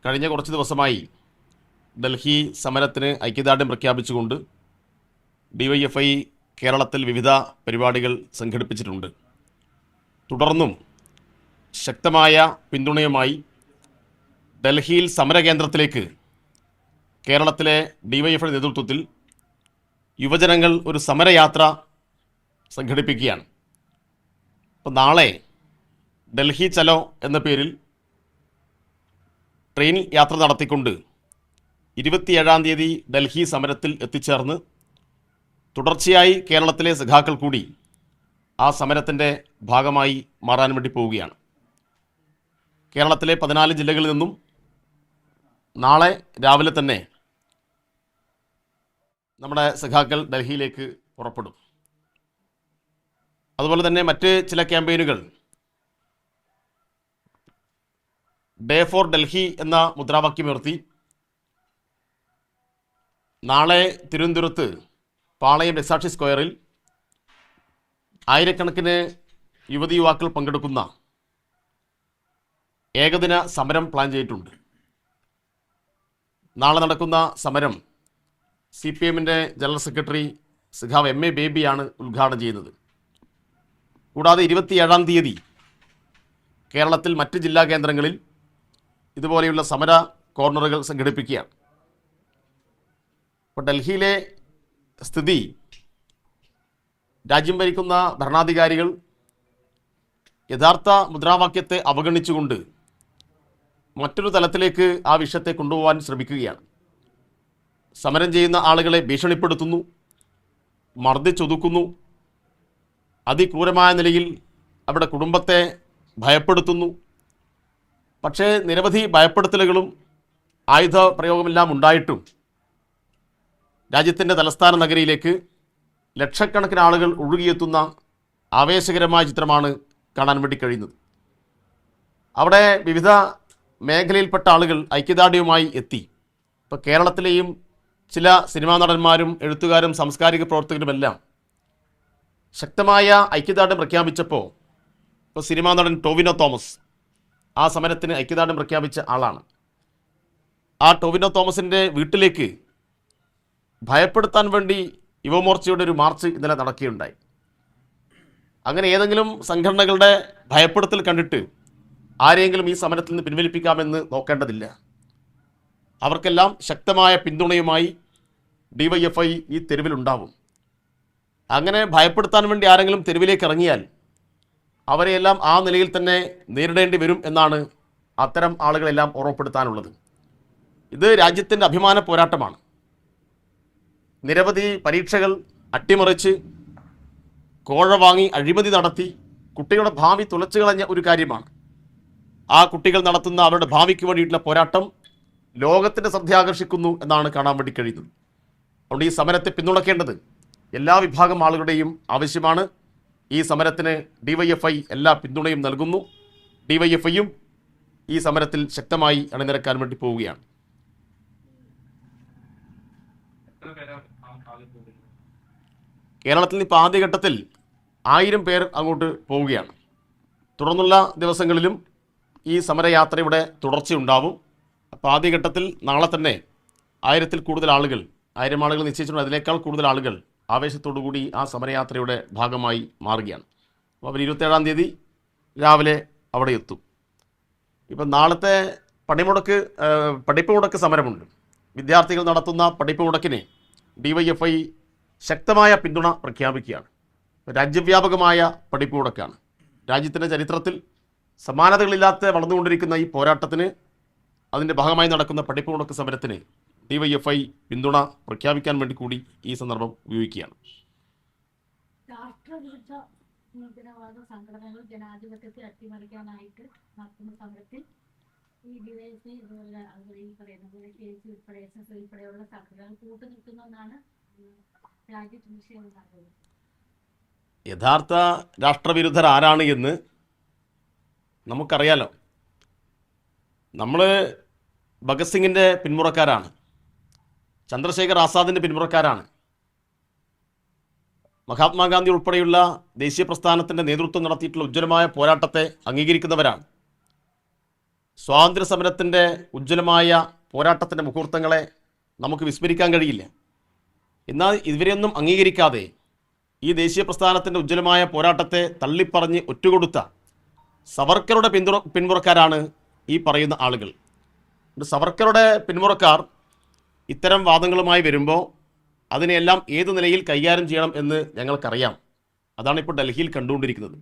കഴിഞ്ഞ കുറച്ച് ദിവസമായി ഡൽഹി സമരത്തിന് ഐക്യദാർഢ്യം പ്രഖ്യാപിച്ചുകൊണ്ട് ഡിവൈഎഫ്ഐ കേരളത്തിൽ വിവിധ പരിപാടികൾ സംഘടിപ്പിച്ചിട്ടുണ്ട്. തുടർന്നും ശക്തമായ പിന്തുണയുമായി ഡൽഹിയിൽ സമരകേന്ദ്രത്തിലേക്ക് കേരളത്തിലെ ഡിവൈഎഫ്ഐ നേതൃത്വത്തിൽ യുവജനങ്ങൾ ഒരു സമരയാത്ര സംഘടിപ്പിക്കുകയാണ്. അപ്പോൾ നാളെ ഡൽഹി ചലോ എന്ന പേരിൽ ട്രെയിൻ യാത്ര നടത്തിക്കൊണ്ട് 27-ാം തീയതി ഡൽഹി സമരത്തിൽ എത്തിച്ചേർന്ന് തുടർച്ചയായി കേരളത്തിലെ സഖാക്കൾ കൂടി ആ സമരത്തിൻ്റെ ഭാഗമായി മാറാൻ വേണ്ടി പോവുകയാണ്. കേരളത്തിലെ 14 ജില്ലകളിൽ നിന്നും നാളെ രാവിലെ തന്നെ നമ്മുടെ സഖാക്കൾ ഡൽഹിയിലേക്ക് പുറപ്പെടും. അതുപോലെ തന്നെ മറ്റ് ചില ക്യാമ്പയിനുകൾ ഡേ ഫോർ ഡൽഹി എന്ന മുദ്രാവാക്യമുയർത്തി നാളെ തിരുവനന്തപുരത്ത് പാളയം രക്സാക്ഷി സ്ക്വയറിൽ ആയിരക്കണക്കിന് യുവതി യുവാക്കൾ പങ്കെടുക്കുന്ന ഏകദിന സമരം പ്ലാൻ ചെയ്തിട്ടുണ്ട്. നാളെ നടക്കുന്ന സമരം CPM-ൻ്റെ ജനറൽ സെക്രട്ടറി സഖാവ് MA ബേബിയാണ് ഉദ്ഘാടനം ചെയ്യുന്നത്. കൂടാതെ 27-ാം തീയതി കേരളത്തിൽ മറ്റ് ജില്ലാ കേന്ദ്രങ്ങളിൽ ഇതുപോലെയുള്ള സമര കോർണറുകൾ സംഘടിപ്പിക്കുകയാണ്. ഇപ്പോൾ ഡൽഹിയിലെ സ്ഥിതി, രാജ്യം ഭരിക്കുന്ന ഭരണാധികാരികൾ യഥാർത്ഥ മുദ്രാവാക്യത്തെ അവഗണിച്ചുകൊണ്ട് മറ്റൊരു തലത്തിലേക്ക് ആ വിഷയത്തെ കൊണ്ടുപോകാൻ ശ്രമിക്കുകയാണ്. സമരം ചെയ്യുന്ന ആളുകളെ ഭീഷണിപ്പെടുത്തുന്നു, മർദ്ദിച്ചൊതുക്കുന്നു, അതിക്രൂരമായ നിലയിൽ അവിടെ കുടുംബത്തെ ഭയപ്പെടുത്തുന്നു. പക്ഷേ നിരവധി ഭയപ്പെടുത്തലുകളും ആയുധ പ്രയോഗമെല്ലാം ഉണ്ടായിട്ടും രാജ്യത്തിൻ്റെ തലസ്ഥാന നഗരിയിലേക്ക് ലക്ഷക്കണക്കിന് ആളുകൾ ഒഴുകിയെത്തുന്ന ആവേശകരമായ ചിത്രമാണ് കാണാൻ വേണ്ടി കഴിയുന്നത്. അവിടെ വിവിധ മേഖലയിൽപ്പെട്ട ആളുകൾ ഐക്യദാർഢ്യവുമായി എത്തി. ഇപ്പോൾ കേരളത്തിലെയും ചില സിനിമാ നടന്മാരും എഴുത്തുകാരും സാംസ്കാരിക പ്രവർത്തകരുമെല്ലാം ശക്തമായ ഐക്യദാർഢ്യം പ്രഖ്യാപിച്ചപ്പോൾ ഇപ്പോൾ സിനിമാ നടൻ ടോവിനോ തോമസ് ആ സമരത്തിന് ഐക്യദാർഢ്യം പ്രഖ്യാപിച്ച ആളാണ്. ആ ടോവിനോ തോമസിൻ്റെ വീട്ടിലേക്ക് ഭയപ്പെടുത്താൻ വേണ്ടി യുവമോർച്ചയുടെ ഒരു മാർച്ച് ഇന്നലെ നടക്കുകയുണ്ടായി. അങ്ങനെ ഏതെങ്കിലും സംഘടനകളുടെ ഭയപ്പെടുത്തൽ കണ്ടിട്ട് ആരെയെങ്കിലും ഈ സമരത്തിൽ നിന്ന് പിൻവലിപ്പിക്കാമെന്ന് നോക്കേണ്ടതില്ല. അവർക്കെല്ലാം ശക്തമായ പിന്തുണയുമായി ഡിവൈഎഫ്ഐ ഈ തെരുവിലുണ്ടാവും. അങ്ങനെ ഭയപ്പെടുത്താൻ വേണ്ടി ആരെങ്കിലും തെരുവിലേക്ക് ഇറങ്ങിയാൽ അവരെയെല്ലാം ആ നിലയിൽ തന്നെ നേരിടേണ്ടി വരും എന്നാണ് അത്തരം ആളുകളെല്ലാം ഓർമ്മപ്പെടുത്താനുള്ളത്. ഇത് രാജ്യത്തിൻ്റെ അഭിമാന പോരാട്ടമാണ്. നിരവധി പരീക്ഷകൾ അട്ടിമറിച്ച് കോഴ വാങ്ങി അഴിമതി നടത്തി കുട്ടികളുടെ ഭാവി തുലച്ചു കളഞ്ഞ ഒരു കാര്യമാണ്. ആ കുട്ടികൾ നടത്തുന്ന അവരുടെ ഭാവിക്ക് വേണ്ടിയിട്ടുള്ള പോരാട്ടം ലോകത്തിൻ്റെ ശ്രദ്ധ ആകർഷിക്കുന്നു എന്നാണ് കാണാൻ വേണ്ടി കഴിയുന്നത്. അതുകൊണ്ട് ഈ സമരത്തെ പിന്തുണയ്ക്കേണ്ടത് എല്ലാ വിഭാഗം ആളുകളുടെയും ആവശ്യമാണ്. ഈ സമരത്തിന് ഡിവൈഎഫ്ഐ എല്ലാ പിന്തുണയും നൽകുന്നു. ഡിവൈഎഫ്ഐയും ഈ സമരത്തിൽ ശക്തമായി അണിനിരക്കാൻ വേണ്ടി പോവുകയാണ്. കേരളത്തിൽ ഇപ്പോൾ ആദ്യഘട്ടത്തിൽ 1000 പേർ അങ്ങോട്ട് പോവുകയാണ്. തുടർന്നുള്ള ദിവസങ്ങളിലും ഈ സമരയാത്രയുടെ തുടർച്ചയുണ്ടാവും. അപ്പോൾ ആദ്യഘട്ടത്തിൽ നാളെ തന്നെ 1000-ൽ കൂടുതൽ ആളുകൾ, 1000 ആളുകൾ നിശ്ചയിച്ചിട്ടുണ്ട്, അതിനേക്കാൾ കൂടുതൽ ആളുകൾ ആവേശത്തോടു കൂടി ആ സമരയാത്രയുടെ ഭാഗമായി മാറുകയാണ്. അപ്പോൾ അവർ 27-ാം തീയതി രാവിലെ അവിടെ എത്തും. ഇപ്പം നാളത്തെ പഠിപ്പ് മുടക്ക് സമരമുണ്ട്. വിദ്യാർത്ഥികൾ നടത്തുന്ന പഠിപ്പ് മുടക്കിന് ഡിവൈഎഫ്ഐ ശക്തമായ പിന്തുണ പ്രഖ്യാപിക്കുകയാണ്. രാജ്യവ്യാപകമായ പഠിപ്പ് മുടക്കാണ്. രാജ്യത്തിൻ്റെ ചരിത്രത്തിൽ സമാനതകളില്ലാത്ത വളർന്നുകൊണ്ടിരിക്കുന്ന ഈ പോരാട്ടത്തിന്, അതിൻ്റെ ഭാഗമായി നടക്കുന്ന പഠിപ്പ് മുടക്ക് സമരത്തിന് ഡിവൈഎഫ്ഐ പിന്തുണ പ്രഖ്യാപിക്കാൻ വേണ്ടി കൂടി ഈ സന്ദർഭം ഉപയോഗിക്കുകയാണ്. രാഷ്ട്രവിരുദ്ധ ഭീകരവാദ സംഘടനകൾ ജനാധിപത്യത്തെ അട്ടിമറിക്കാനായിട്ട് നടത്തുന്ന സമരത്തിൽ ഈ ഡിവൈഎഫ്ഐ ഇതുപോലെ ഈ പറയുന്ന പോലെ കേസ് ഉൾപ്പെടെ SS ഉൾപ്പെടെയുള്ള സംഘടനകൾ കൂട്ടുനിൽക്കുന്നതെന്നാണ് രാജ്യത്ത് വിഷയം നടന്നത്. യഥാർത്ഥ രാഷ്ട്രവിരുദ്ധർ ആരാണ് എന്ന് നമുക്കറിയാലോ. നമ്മൾ ഭഗത് സിംഗിൻ്റെ പിന്മുറക്കാരാണ്, ചന്ദ്രശേഖർ ആസാദിൻ്റെ പിന്മുറക്കാരാണ്. മഹാത്മാഗാന്ധി ഉൾപ്പെടെയുള്ള ദേശീയ പ്രസ്ഥാനത്തിൻ്റെ നേതൃത്വം നടത്തിയിട്ടുള്ള ഉജ്ജ്വലമായ പോരാട്ടത്തെ അംഗീകരിക്കുന്നവരാണ്. സ്വാതന്ത്ര്യ സമരത്തിൻ്റെ ഉജ്ജ്വലമായ പോരാട്ടത്തിൻ്റെ മുഹൂർത്തങ്ങളെ നമുക്ക് വിസ്മരിക്കാൻ കഴിയില്ല. എന്നാൽ ഇവരെയൊന്നും അംഗീകരിക്കാതെ ഈ ദേശീയ പ്രസ്ഥാനത്തിൻ്റെ ഉജ്ജ്വലമായ പോരാട്ടത്തെ തള്ളിപ്പറഞ്ഞ് ഒറ്റുകൊടുത്ത സവർക്കറുടെ പിന്മുറക്കാരാണ് ഈ പറയുന്ന ആളുകൾ. സവർക്കറുടെ പിന്മുറക്കാർ ഇത്തരം വാദങ്ങളുമായി വരുമ്പോൾ അതിനെല്ലാം ഏത് നിലയിൽ കൈകാര്യം ചെയ്യണം എന്ന് ഞങ്ങൾക്കറിയാം. അതാണ് ഇപ്പോൾ ഡൽഹിയിൽ കണ്ടുകൊണ്ടിരിക്കുന്നത്.